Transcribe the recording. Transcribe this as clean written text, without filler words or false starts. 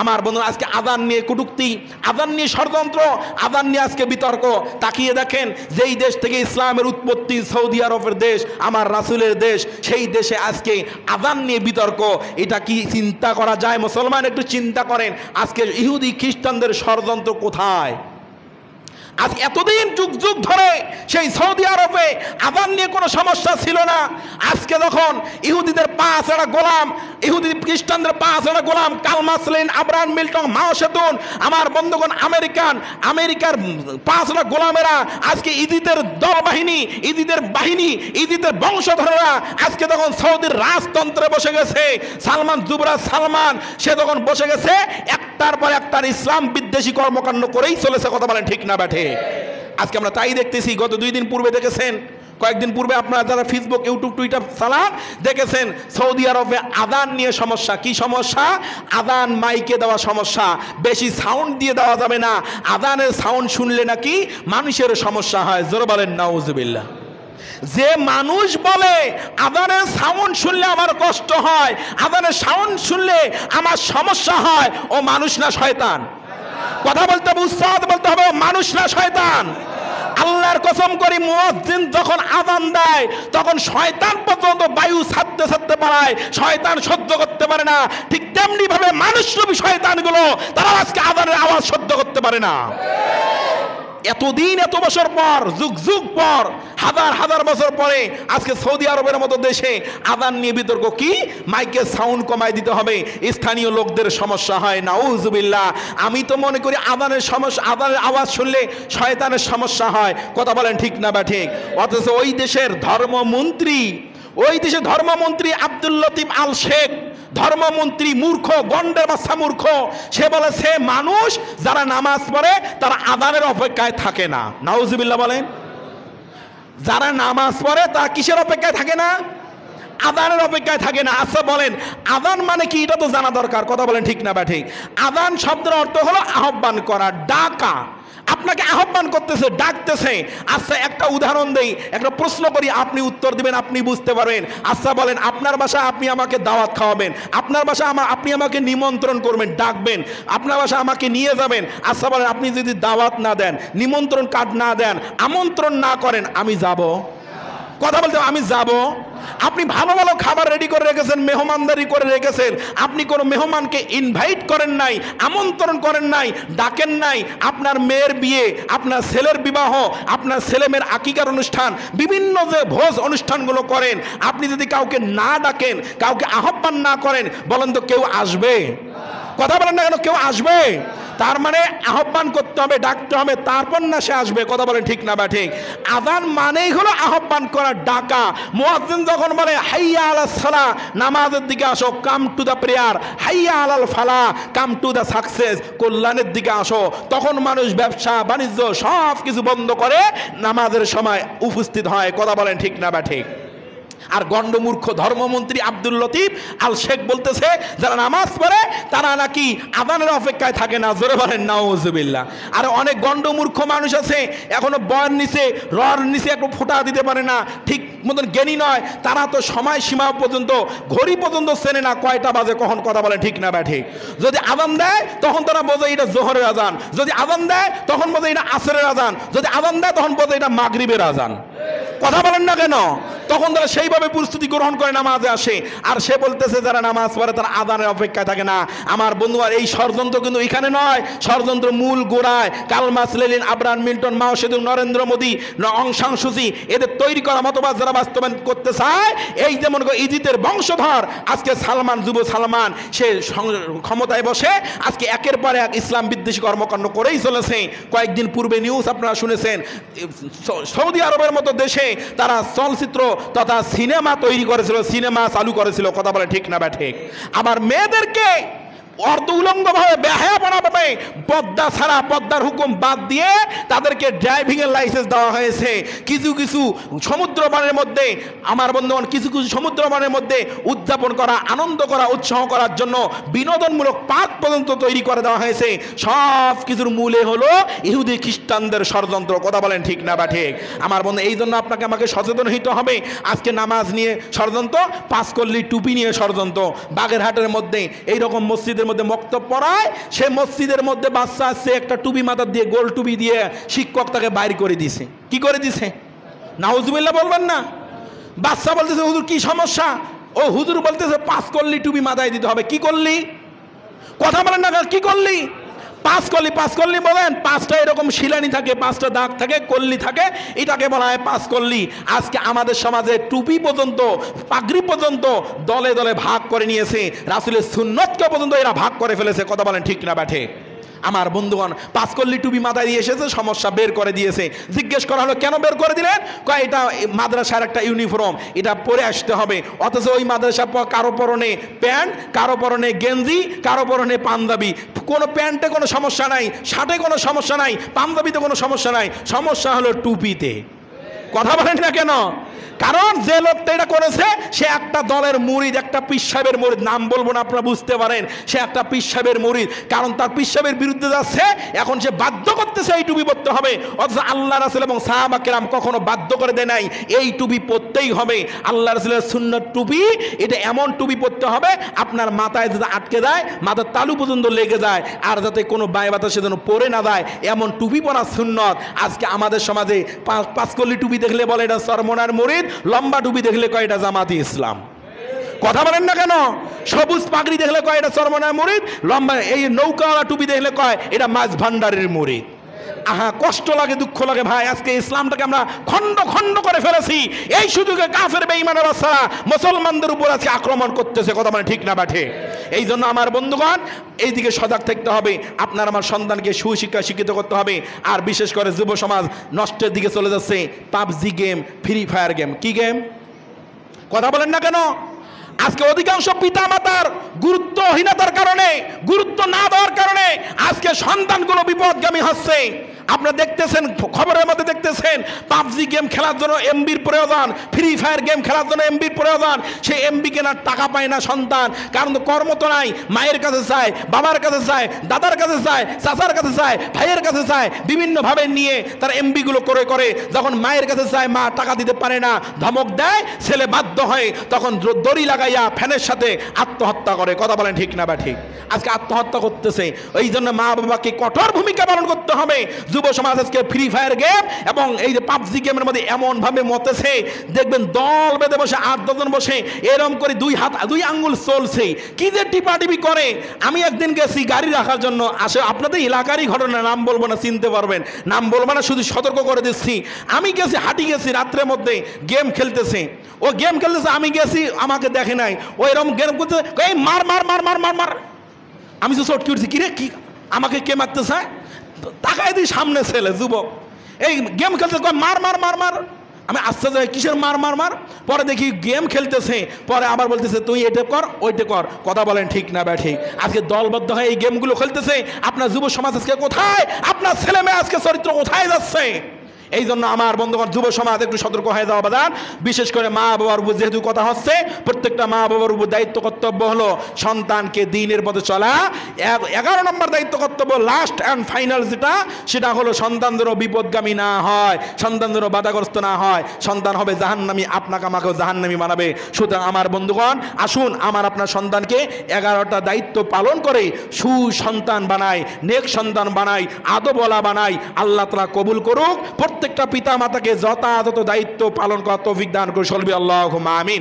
আমার বন্ধুরা আজকে আযান নিয়ে কটূক্তি, আযান নিয়ে ষড়যন্ত্র, আযান নিয়ে আজকে বিতর্ক। তাকিয়ে দেখেন যেই দেশ থেকে ইসলামের উৎপত্তি, সৌদি আরবের দেশ, আমার রাসূলের দেশ, সেই দেশে আজকে আযান নিয়ে বিতর্ক। এটা কি চিন্তা করা যায়? মুসলমান একটু চিন্তা করেন, আজকে ইহুদি খ্রিস্টানদের ষড়যন্ত্র কোথায়? আজ এতদিন যুগ যুগ ধরে সেই সৌদি আরবে আযান নিয়ে কোনো সমস্যা ছিল না। আজকে যখন ইহুদিদের পাঁচ একটা গোলাম, ইহুদি খ্রিস্টানদের পাঁচ একটা গোলাম, কালমাস লেন, আব্রাহাম মিল্টন, মাও সেতুন, আমার বন্ধুগণ আমেরিকার পাঁচ একটা গোলামেরা আজকে ইজিদের দল বাহিনী, ইজিদের বাহিনী, ইজিদের বংশধরেরা আজকে তখন সৌদির রাজতন্ত্রে বসে গেছে। সালমান, যুবরাজ সালমান, সে তখন বসে গেছে একটার পর একটার ইসলাম বিদ্বেষী কর্মকাণ্ড করেই চলেছে। কথা বলেন ঠিক না ব্যাঠে? আজকে আমরা তাই দেখতেছি। গত 2 দিন পূর্বে দেখেছেন, কয়েকদিন পূর্বে আপনারা যারা ফেসবুক, ইউটিউব, টুইটার চালান দেখেছেন, সৌদি আরবে আযান নিয়ে সমস্যা। কি সমস্যা? আযান মাইকে দেওয়া সমস্যা, বেশি সাউন্ড দিয়ে দেওয়া যাবে না। আযানের সাউন্ড শুনলে নাকি মানুষের সমস্যা হয়। জোরে বলেন নাউজুবিল্লাহ। যে মানুষ বলে আযানের সাউন্ড শুনলে আমার কষ্ট হয়, আযানের সাউন্ড শুনলে আমার সমস্যা হয়, ও মানুষ না শয়তান? কথা বলতে হবে, উস্তাদ বলতে হবে, মানুষ না শয়তান? আল্লাহর কসম করি, মুয়াজ্জিন যখন আযান দেয় তখন শয়তান পর্যন্ত বায়ু ছাড়তে ছাড়তে পারায়, শয়তান সহ্য করতে পারে না। ঠিক তেমনি ভাবে মানুষরূপী শয়তানগুলো তারা আজকে আযানের আওয়াজ সহ্য করতে পারে না। এতদিন, এত বছর পর, যুগ যুগ পর, হাজার হাজার বছর পরে আজকে সৌদি আরবের মতো দেশে আযান নিয়ে বিতর্ক। কি? মাইকের সাউন্ড কমাই দিতে হবে, স্থানীয় লোকদের সমস্যা হয়। নাউজুবিল্লাহ। আমি তো মনে করি আযানের সমস্যা, আযানের আওয়াজ শুনলে শয়তানের সমস্যা হয়। কথা বলেন ঠিক না বা ঠিক? অথচ ওই দেশের ধর্মমন্ত্রী আব্দুল লতিফ আল শেখ, ধর্মমন্ত্রী মূর্খ, গন্ডের বাচ্চা মূর্খ, সে বলেছে মানুষ যারা নামাজ পড়ে তারা আযানের অপেক্ষায় থাকে না। নাউজুবিল্লাহ বলেন। যারা নামাজ পড়ে তারা কিসের অপেক্ষায় থাকে না? আযানের অপেক্ষায় থাকে না। আচ্ছা বলেন, আযান মানে কি? এটা তো জানা দরকার। কথা বলেন ঠিক না বা ঠিক? আযান শব্দের অর্থ হলো আহ্বান করা, ডাকা। আপনাকে আহ্বান করতেছে, ডাকতেছে। আচ্ছা একটা উদাহরণ দেই, একটা প্রশ্ন করি, আপনি উত্তর দিবেন, আপনি বুঝতে পারবেন। আচ্ছা বলেন, আপনার বাসায় আপনি আমাকে দাওয়াত খাওয়াবেন, আপনার বাসায় আপনি আমাকে নিমন্ত্রণ করবেন, ডাকবেন, আপনার বাসায় আমাকে নিয়ে যাবেন। আচ্ছা বলেন, আপনি যদি দাওয়াত না দেন, নিমন্ত্রণ কার্ড না দেন, আমন্ত্রণ না করেন, আমি যাব? কথা বলতে আমি যাব? আপনি ভালো ভালো খাবার রেডি করে রেখেছেন, মেহমানদারি করে রেখেছেন, আপনি কোনো মেহমানকে ইনভাইট করেন নাই, আমন্ত্রণ করেন নাই, ডাকেন নাই। আপনার মেয়ের বিয়ে, আপনার ছেলের বিবাহ, আপনার ছেলে মেয়ের আকিকার অনুষ্ঠান, বিভিন্ন যে ভোজ অনুষ্ঠানগুলো করেন, আপনি যদি কাউকে না ডাকেন, কাউকে আহ্বান না করেন, বলেন তো কেউ আসবে? কথা বলেন না কেন? কেউ আসবে? তার মানে আহ্বান করতে হবে, ডাকতে হবে, তারপর না সে আসবে। কথা বলেন ঠিক না বা ঠিক? আযান মানেই হলো আহ্বান করা, ডাকা। মুয়াজ্জিন যখন বলে হাইয়া আলাস সালাহ, নামাজের দিকে আসো, কাম টু দ্য প্রেয়ার, হাইয়া আলাল ফালাহ, কাম টু দ্য সাকসেস, কল্যাণের দিকে আসো, তখন মানুষ ব্যবসা বাণিজ্য সব কিছু বন্ধ করে নামাজের সময় উপস্থিত হয়। কথা বলেন ঠিক না বা ঠিক? আর গণ্ডমূর্খ ধর্মমন্ত্রী আব্দুল লতিফ আল শেখ বলতেছে যারা নামাজ পড়ে তারা নাকি আযানের অপেক্ষায় থাকে না। জোরে বলেন নাউজুবিল্লাহ। আর অনেক গণ্ডমূর্খ মানুষ আছে এখনো বয়ার নিচে, রর নিচে একটু ফোঁটা দিতে পারে না, ঠিক মতন জ্ঞানী নয়। তারা তো সময় সীমা পর্যন্ত, ঘড়ি পর্যন্ত চেনে না কয়টা বাজে কখন। কথা বলে ঠিক না বা ঠিক? যদি আযান দেয় তখন তারা বোঝে এটা জোহরের আযান, যদি আযান দেয় তখন বোঝে এটা আসরের আযান, যদি আযান দেয় তখন বোঝে এটা মাগরিবের আযান। কথা বলেন না কেন? তখন তারা সেইভাবে প্রস্তুতি গ্রহণ করে নামাজে আসে। আর সে বলতেছে যারা নামাজ পড়ে তারা আযানের অপেক্ষায় থাকে না। আমার বন্ধু, আর এই ষড়যন্ত্র কিন্তু এখানে নয়, ষড়যন্ত্র মূল গোড়ায় কালমাস লেনিন, আব্রাহাম মিল্টন, মাও সেতুং, নরেন্দ্র মোদী, অং সান সু চি, এদের তৈরি করা মতবাদ যারা বাস্তবায়ন করতে চায়, এই যেমন ইজিদের বংশধর আজকে সালমান, যুব সালমান, সে ক্ষমতায় বসে আজকে একের পর এক ইসলাম বিদ্বেষী কর্মকাণ্ড করেই চলেছে। কয়েকদিন পূর্বে নিউজ আপনারা শুনেছেন, সৌদি আরবের মতো দেশে তারা চলচ্চিত্র তথা সিনেমা তৈরি করেছিল, সিনেমা চালু করেছিল। কথা বলে ঠিক না বা ঠিক? আবার মেয়েদেরকে অর্ধ উলঙ্গভাবে বেহায়াপনাভাবে পর্দা ছাড়া, পর্দার হুকুম বাদ দিয়ে তাদেরকে ড্রাইভিংয়ের লাইসেন্স দেওয়া হয়েছে। কিছু কিছু সমুদ্রপানের মধ্যে, আমার বন্ধুগণ, কিছু কিছু সমুদ্রপানের মধ্যে উদযাপন করা, আনন্দ করা, উৎসাহ করার জন্য বিনোদনমূলক পার্ক পর্যন্ত তৈরি করে দেওয়া হয়েছে। সব কিছুর মূলে হলো ইহুদি খ্রিস্টানদের ষড়যন্ত্র। কথা বলেন ঠিক না বা ঠিক? আমার বন্ধু, এই জন্য আপনাকে আমাকে সচেতন হইতে হবে। আজকে নামাজ নিয়ে ষড়যন্ত্র, পাঁচকল্লি টুপি নিয়ে ষড়যন্ত্র, বাগেরহাটের মধ্যে এইরকম মসজিদের মধ্যে বক্তব্য পড়ায়, সে মসজিদের মধ্যে বাচ্চা আসছে একটা টুপি মাথা দিয়ে, গোল টুপি দিয়ে, শিক্ষক তাকে বাইর করে দিছে। কি করে দিছে? নাউজুবিল্লাহ বলবেন না? বাচ্চা বলতেছে হুজুর কি সমস্যা? ও হুজুর বলতেছে 5 কল্লি টুপি মাথায় দিতে হবে। কি করলি? কথা বলেন না, কি করলি? 5 কল্লি। 5 কল্লি বলেন, 5টা এরকম শিলানি থাকে, 5টা দাগ থাকে, কল্লি থাকে, এটাকে বলা হয় 5 কল্লি। আজকে আমাদের সমাজে টুপি পর্যন্ত, পাগড়ি পর্যন্ত দলে দলে ভাগ করে নিয়েছে, রাসূলের সুন্নতকে পর্যন্ত এরা ভাগ করে ফেলেছে। কথা বলেন ঠিক না ব্যাঠে? আমার বন্ধুগণ, 5 কল্লি টুপি মাথায় দিয়ে এসেছে, সমস্যা বের করে দিয়েছে। জিজ্ঞেস করা হলো কেন বের করে দিলেন? কয় এটা মাদ্রাসার একটা ইউনিফর্ম, এটা পরে আসতে হবে। অথচ ওই মাদ্রাসা কারো পরনে প্যান্ট, কারো পরনে গেঞ্জি, কারো পরনে পাঞ্জাবি। কোনো প্যান্টে কোনো সমস্যা নাই, শার্টে কোনো সমস্যা নাই, পাঞ্জাবিতে কোনো সমস্যা নাই, সমস্যা হলো টুপিতে। কথা বলেন না কেন? কারণ যে লোকটা এটা করেছে সে একটা দলের মুরিদ, একটা পীর সাহেবের মুরিদ। নাম বলবো না, আপনারা বুঝতে পারেন। সে একটা পীর সাহেবের মুরিদ, কারণ তার পীর সাহেবের বিরুদ্ধে যাচ্ছে, এখন সে বাধ্য করতেছে এই টুপি পরতে হবে। অথচ আল্লাহ রাসূল এবং সাহাবা কেরাম কখনো বাধ্য করে দেয় নাই এই টুপি পরতেই হবে। আল্লাহ রাসূলের সুন্নত টুপি, এটা এমন টুপি পরতে হবে আপনার মাথায় যাতে আটকে যায়, মাথার তালু পর্যন্ত লেগে যায়, আর যাতে কোনো বায় বাতাসে যেন পরে না যায়, এমন টুপি পরা সুন্নত। আজকে আমাদের সমাজে 5 কল্লি টুপি দেখলে বলে এটা চরমনার মুরিদ, লম্বা টুপি দেখলে কয় এটা জামাতি ইসলাম। কথা বলেন না কেন? সবুজ পাগড়ি দেখলে কয় এটা চরমনার মুরিদ, লম্বা এই নৌকাওয়ালা টুপি দেখলে কয় এটা মাছ ভান্ডারের মুরিদ। আহা, কষ্ট লাগে, দুঃখ লাগে ভাই। আজকে ইসলামটাকে আমরা খণ্ড খণ্ড করে ফেলেছি। এই সুযোগে কাফের বেঈমানের বাচ্চারা মুসলমানদের উপর আজকে আক্রমণ করতেছে। কথা মানে ঠিক না বাঠে? এই জন্য আমার বন্ধুগণ, এইদিকে সজাগ থাকতে হবে। আপনার আমার সন্তানকে সুশিক্ষা শিক্ষিত করতে হবে। আর বিশেষ করে যুব সমাজ নষ্টের দিকে চলে যাচ্ছে। PUBG game, free fire game. কি গেম? কথা বলেন না কেন? আজকে অধিকাংশ পিতা মাতার গুরুত্বহীনতার কারণে, গুরুত্ব না দেওয়ার কারণে আজকে সন্তানগুলো বিপদগামী হচ্ছে। আপনারা দেখতেছেন, খবরের মধ্যে দেখতেছেন, পাবজি গেম খেলার জন্য এমবির প্রয়োজন, ফ্রি ফায়ার গেম খেলার জন্য এমবির প্রয়োজন। সে এমবি কেনার টাকা পায় না সন্তান, কারণ কর্ম তো নাই। মায়ের কাছে চায়, বাবার কাছে চায়, দাদার কাছে চায়, চাচার কাছে চায়, ভাইয়ের কাছে চায়, বিভিন্নভাবে নিয়ে তার এমবিগুলো করে করে যখন মায়ের কাছে চায়, মা টাকা দিতে পারে না, ধমক দেয়, ছেলে বাধ্য হয়, তখন দড়ি লাগাইয়া ফ্যানের সাথে আত্মহত্যা করে। কথা বলেন ঠিক না বা ঠিক? আজকে আত্মহত্যা করতেছে। এই জন্য মা বাবাকে কঠোর ভূমিকা পালন করতে হবে। যুব সমাজ আজকে ফ্রি ফায়ার গেম এবং এই যে পাবজি গেমের মধ্যে এমনভাবে মতেছে, দেখবেন দল বেঁধে বসে 8-10 জন বসে এরম করে 2 আঙ্গুল চলছে, কি যে টিপাটিপি করে। আমি একদিন গেছি গাড়ি রাখার জন্য, আসে আপনাদের এলাকারই ঘটনা, নাম বলবো না, চিনতে পারবেন, নাম বলবো না, শুধু সতর্ক করে দিচ্ছি। আমি গেছি, হাঁটি গেছি, রাত্রের মধ্যে গেম খেলতেছে, ও গেম খেলতেছে, আমি গেছি, আমাকে দেখে নাই, ও এরকম গেম করতে, এই মার মার মার মার মার মার। আমি তো চটকি উঠছি, কিরে কি আমাকে কে মারতে চায়? তাকাই দিই, সামনে ছেলে যুবক, এই গেম খেলতে মার মার মার মার। আমি আস্তে যাই, কিসের মার মার মার? পরে দেখি গেম খেলতেছে, পরে আবার বলতেছে তুই এটা কর, ওইটা কর। কথা বলেন ঠিক না ব্যাঠি? আজকে দলবদ্ধ হয়ে এই গেমগুলো খেলতেছে। আপনার যুব সমাজ আজকে কোথায়? আপনার ছেলে মেয়ে আজকে চরিত্র কোথায় যাচ্ছে? এই জন্য আমার বন্ধুগণ, যুব সমাজ একটু সতর্ক হয়ে যাওয়া বাদান। বিশেষ করে মা বাবার উপর যেহেতু কথা হচ্ছে, প্রত্যেকটা মা বাবার উপর দায়িত্ব কর্তব্য হলো সন্তানকে দ্বীনের পথে চলা। 11 নম্বর দায়িত্ব কর্তব্য, লাস্ট অ্যান্ড ফাইনাল যেটা, সেটা হলো সন্তান যেন বিপদগামী না হয়, সন্তান যেন বাধাগ্রস্ত না হয়। সন্তান হবে জাহান্নামী, আপনাকে আমাকেও জাহান্নামী বানাবে। সুতরাং আমার বন্ধুগণ, আসুন আমার আপনার সন্তানকে 11টা দায়িত্ব পালন করে সুসন্তান বানাই, নেক সন্তান বানাই, আদবওয়ালা বানাই। আল্লাহ তাআলা কবুল করুক। প্রত্যেকটা পিতা মাতাকে যথাযথ দায়িত্ব পালন করার তৌফিক দান করে। আল্লাহুম্মা আমিন।